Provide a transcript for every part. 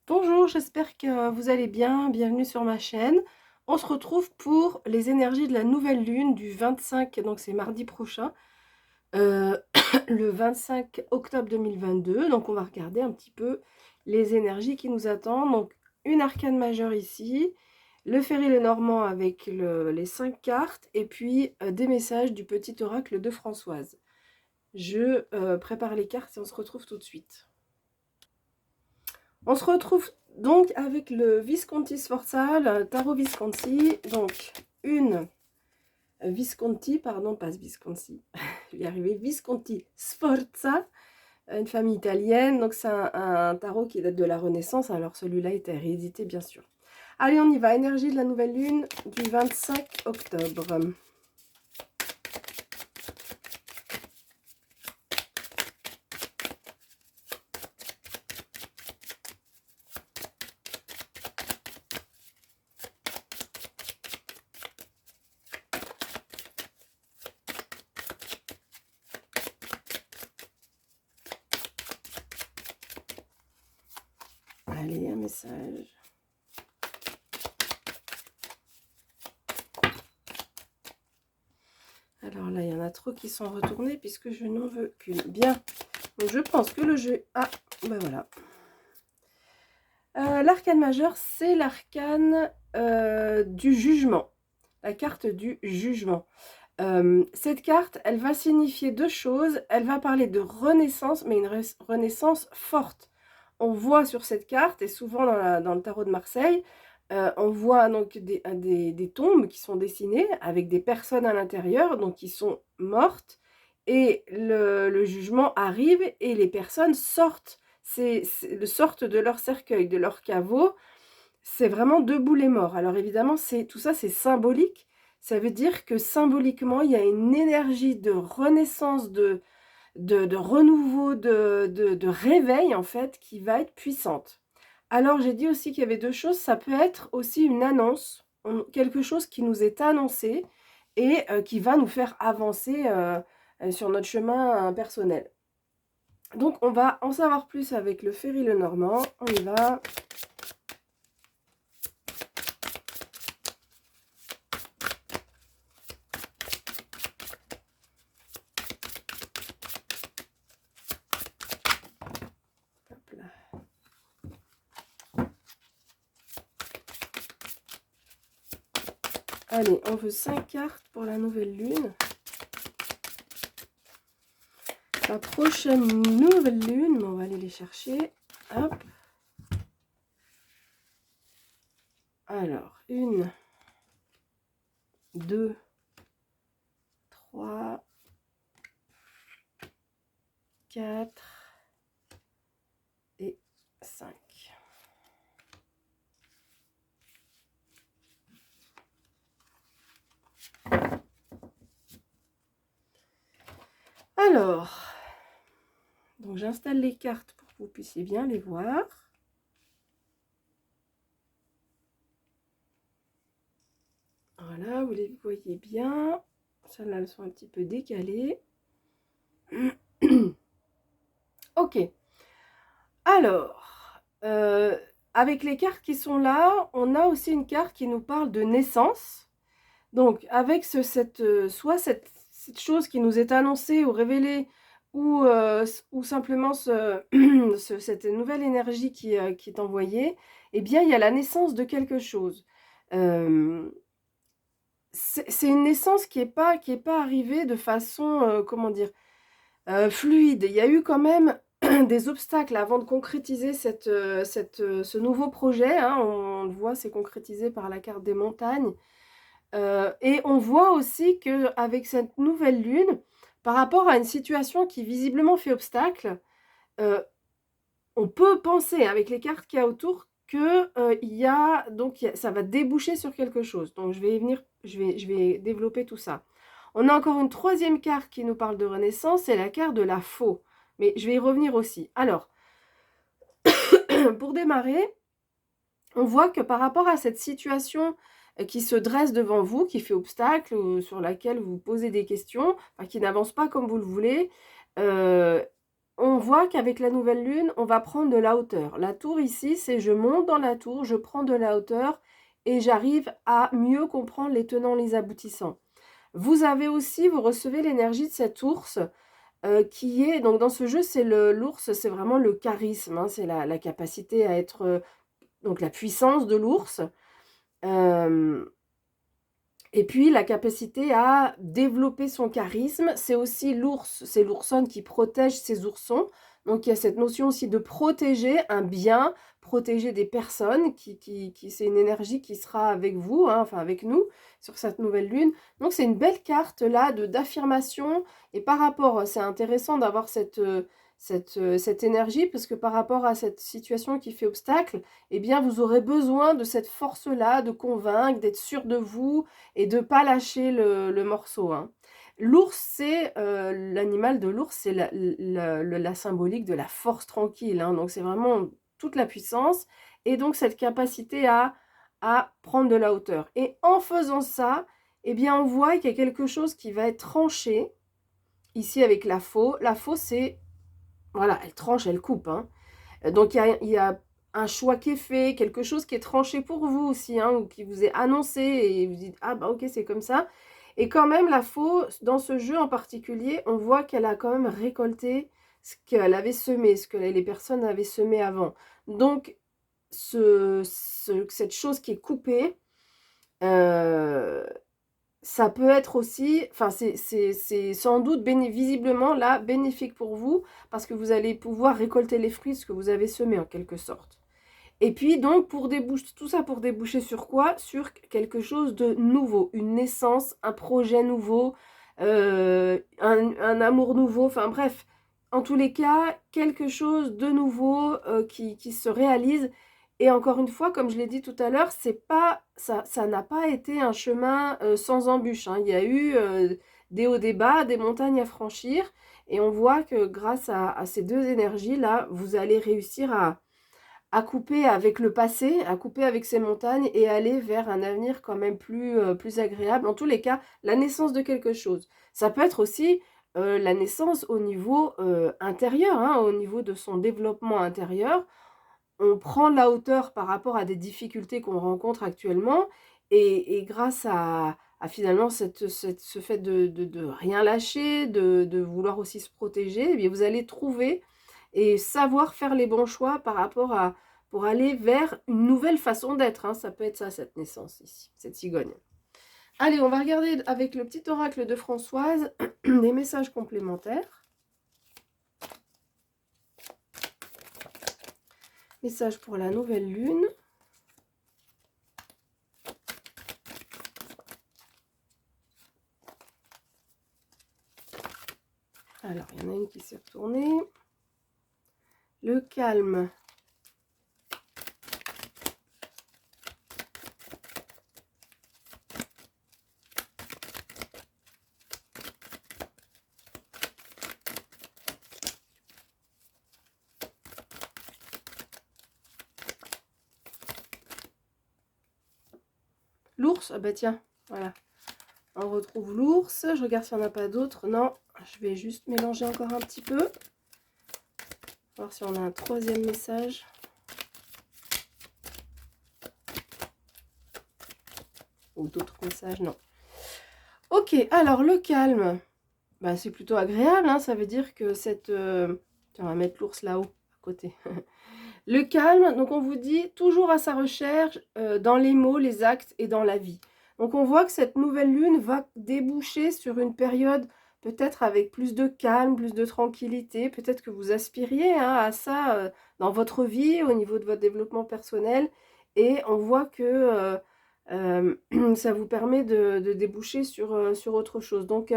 Bonjour, j'espère que vous allez bien. Bienvenue sur ma chaîne. On se retrouve pour les énergies de la nouvelle lune du 25, donc c'est mardi prochain, euh, le 25 octobre 2022. Donc on va regarder un petit peu les énergies qui nous attendent. Donc une arcane majeure ici, le Ferry Lenormand avec les 5 cartes, et puis des messages du petit oracle de Françoise. Je prépare les cartes et on se retrouve tout de suite. On se retrouve donc avec le Visconti Sforza, le tarot Visconti. Donc, une Visconti, pardon, pas Visconti, je vais y arriver, Visconti Sforza, une famille italienne. Donc, c'est un tarot qui date de la Renaissance. Alors, celui-là était réédité, bien sûr. Allez, on y va. Énergie de la nouvelle lune du 25 octobre. Allez, un message. Alors là, il y en a trop qui sont retournés puisque je n'en veux qu'une. Bien. Donc, je pense que le jeu... Ah, ben voilà. L'arcane majeur, c'est l'arcane du jugement. La carte du jugement. Cette carte, elle va signifier deux choses. Elle va parler de renaissance, mais une renaissance forte. On voit sur cette carte, et souvent dans le tarot de Marseille, on voit donc des tombes qui sont dessinées avec des personnes à l'intérieur, donc qui sont mortes, et le jugement arrive et les personnes sortent, sortent de leur cercueil, de leur caveau. C'est vraiment debout les morts. Alors évidemment, tout ça, c'est symbolique. Ça veut dire que symboliquement, il y a une énergie de renaissance, de renouveau, de réveil, en fait, qui va être puissante. Alors, j'ai dit aussi qu'il y avait deux choses. Ça peut être aussi une annonce, quelque chose qui nous est annoncé et qui va nous faire avancer sur notre chemin personnel. Donc, on va en savoir plus avec le Ferry Lenormand. On y va. Hop là. Allez, on veut 5 cartes pour la nouvelle lune. La prochaine nouvelle lune, on va aller les chercher. Hop. Alors, 1, 2, 3, 4 et 5. Alors, donc j'installe les cartes pour que vous puissiez bien les voir. Voilà, vous les voyez bien. Celles-là, elles sont un petit peu décalées. Ok. Alors, avec les cartes qui sont là, on a aussi une carte qui nous parle de naissance. Donc, avec cette chose qui nous est annoncée ou révélée, ou simplement cette nouvelle énergie qui est envoyée, eh bien, il y a la naissance de quelque chose. C'est une naissance qui n'est pas arrivée de façon, comment dire, fluide. Il y a eu quand même des obstacles avant de concrétiser ce nouveau projet. Hein. On le voit, c'est concrétisé par la carte des montagnes. Et on voit aussi qu'avec cette nouvelle lune, par rapport à une situation qui visiblement fait obstacle, on peut penser, avec les cartes qu'il y a autour, que ça va déboucher sur quelque chose. Donc je vais y venir, je vais développer tout ça. On a encore une troisième carte qui nous parle de renaissance, c'est la carte de la faux. Mais je vais y revenir aussi. Alors, pour démarrer, on voit que par rapport à cette situation qui se dresse devant vous, qui fait obstacle, sur laquelle vous posez des questions, enfin, qui n'avance pas comme vous le voulez, on voit qu'avec la nouvelle lune, on va prendre de la hauteur. La tour ici, c'est je monte dans la tour, je prends de la hauteur et j'arrive à mieux comprendre les tenants, les aboutissants. Vous avez aussi, vous recevez l'énergie de cet ours qui est, donc dans ce jeu, c'est l'ours, c'est vraiment le charisme, hein, c'est la capacité à être, donc la puissance de l'ours. Et puis la capacité à développer son charisme, c'est aussi l'ours, c'est l'oursonne qui protège ses oursons. Donc il y a cette notion aussi de protéger un bien, protéger des personnes, c'est une énergie qui sera avec vous, hein, enfin avec nous, sur cette nouvelle lune. Donc c'est une belle carte là d'affirmation. Et par rapport, c'est intéressant d'avoir cette énergie, parce que par rapport à cette situation qui fait obstacle, eh bien vous aurez besoin de cette force-là, de convaincre, d'être sûr de vous, et de ne pas lâcher le morceau, hein. L'ours, c'est l'animal de l'ours, c'est la symbolique de la force tranquille, hein. Donc c'est vraiment toute la puissance et donc cette capacité à prendre de la hauteur. Et en faisant ça, eh bien on voit qu'il y a quelque chose qui va être tranché, ici avec la faux. La faux, c'est, voilà, elle tranche, elle coupe, hein. Donc il y a un choix qui est fait, quelque chose qui est tranché pour vous aussi, hein, ou qui vous est annoncé et vous dites ah bah ok c'est comme ça. Et quand même la faux, dans ce jeu en particulier, on voit qu'elle a quand même récolté ce qu'elle avait semé, ce que les personnes avaient semé avant. Donc cette chose qui est coupée, ça peut être aussi, enfin c'est sans doute visiblement là bénéfique pour vous, parce que vous allez pouvoir récolter les fruits de ce que vous avez semé en quelque sorte. Et puis donc pour déboucher, tout ça pour déboucher sur quoi? Sur quelque chose de nouveau, une naissance, un projet nouveau, un amour nouveau, enfin bref, en tous les cas, quelque chose de nouveau qui se réalise. Et encore une fois, comme je l'ai dit tout à l'heure, c'est pas, ça n'a pas été un chemin sans embûches, hein. Il y a eu des hauts, des bas, des montagnes à franchir. Et on voit que grâce à ces deux énergies-là, vous allez réussir à couper avec le passé, à couper avec ces montagnes et aller vers un avenir quand même plus agréable. En tous les cas, la naissance de quelque chose. Ça peut être aussi la naissance au niveau intérieur, hein, au niveau de son développement intérieur. On prend de la hauteur par rapport à des difficultés qu'on rencontre actuellement et grâce à finalement ce fait de rien lâcher, de vouloir aussi se protéger, eh bien vous allez trouver et savoir faire les bons choix par rapport pour aller vers une nouvelle façon d'être, hein. Ça peut être ça, cette naissance ici, cette cigogne. Allez, on va regarder avec le petit oracle de Françoise des messages complémentaires. Message pour la nouvelle lune. Alors, il y en a une qui s'est retournée. Le calme. L'ours, ah bah tiens, voilà. On retrouve l'ours. Je regarde s'il n'y en a pas d'autres. Non, je vais juste mélanger encore un petit peu. Voir si on a un troisième message. Ou d'autres messages, non. Ok, alors le calme. Bah, c'est plutôt agréable, hein, ça veut dire que cette... Tiens, on va mettre l'ours là-haut, à côté. Le calme, donc on vous dit toujours à sa recherche dans les mots, les actes et dans la vie. Donc on voit que cette nouvelle lune va déboucher sur une période peut-être avec plus de calme, plus de tranquillité. Peut-être que vous aspiriez, hein, à ça dans votre vie, au niveau de votre développement personnel. Et on voit que ça vous permet de déboucher sur autre chose. Donc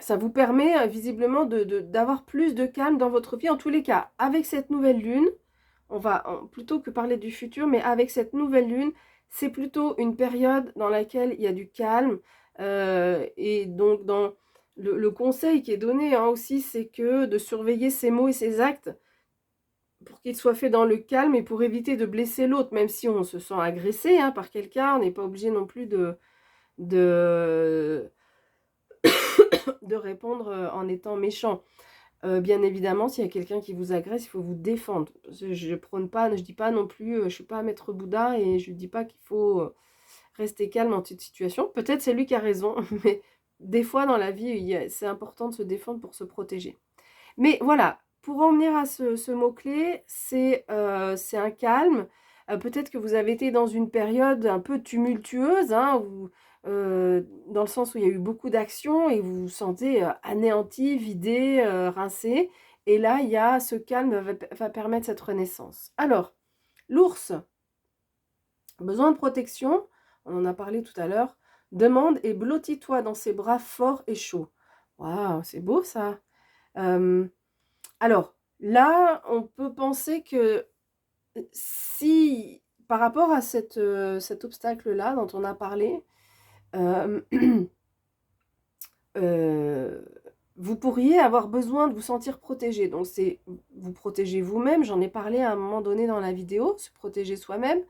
ça vous permet visiblement d'avoir plus de calme dans votre vie. En tous les cas, avec cette nouvelle lune, plutôt que parler du futur, mais avec cette nouvelle lune, c'est plutôt une période dans laquelle il y a du calme. Et donc, dans le conseil qui est donné, hein, aussi, c'est que de surveiller ses mots et ses actes pour qu'ils soient faits dans le calme et pour éviter de blesser l'autre, même si on se sent agressé, hein, par quelqu'un, on n'est pas obligé non plus de de répondre en étant méchant. Bien évidemment, s'il y a quelqu'un qui vous agresse, il faut vous défendre. Je prône pas, je dis pas non plus, je suis pas maître Bouddha et je dis pas qu'il faut rester calme en toute situation. Peut-être c'est lui qui a raison, mais des fois dans la vie, c'est important de se défendre pour se protéger. Mais voilà, pour en venir à ce mot-clé, c'est un calme. Peut-être que vous avez été dans une période un peu tumultueuse, hein, dans le sens où il y a eu beaucoup d'actions et vous vous sentez anéanti, vidé, rincé. Et là, il y a ce calme va permettre cette renaissance. Alors, l'ours, besoin de protection, on en a parlé tout à l'heure, demande et blottis-toi dans ses bras forts et chauds. Waouh, c'est beau ça. Alors, là, on peut penser que si, par rapport à cet obstacle-là dont on a parlé, euh, vous pourriez avoir besoin de vous sentir protégé. Donc, c'est vous protéger vous-même. J'en ai parlé à un moment donné dans la vidéo, se protéger soi-même.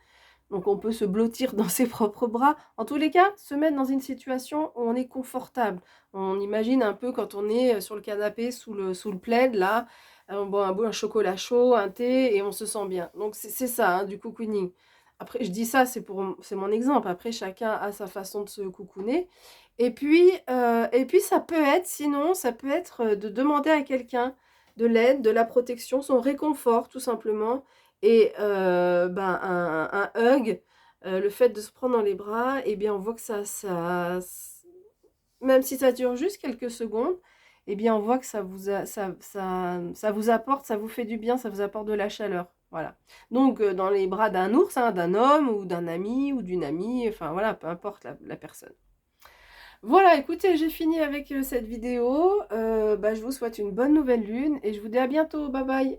Donc, on peut se blottir dans ses propres bras. En tous les cas, se mettre dans une situation où on est confortable. On imagine un peu quand on est sur le canapé, sous le plaid, là, on boit un chocolat chaud, un thé, et on se sent bien. Donc, c'est ça, hein, du cocooning. Après, je dis ça, c'est mon exemple. Après, chacun a sa façon de se cocooner. Et puis, ça peut être, sinon, ça peut être de demander à quelqu'un de l'aide, de la protection, son réconfort, tout simplement. Et ben, un hug, le fait de se prendre dans les bras, eh bien, on voit que même si ça dure juste quelques secondes, eh bien, on voit que ça vous apporte, ça vous fait du bien, ça vous apporte de la chaleur. Voilà. Donc, dans les bras d'un ours, hein, d'un homme ou d'un ami ou d'une amie, enfin voilà, peu importe la personne. Voilà, écoutez, j'ai fini avec cette vidéo. Bah, je vous souhaite une bonne nouvelle lune et je vous dis à bientôt. Bye bye.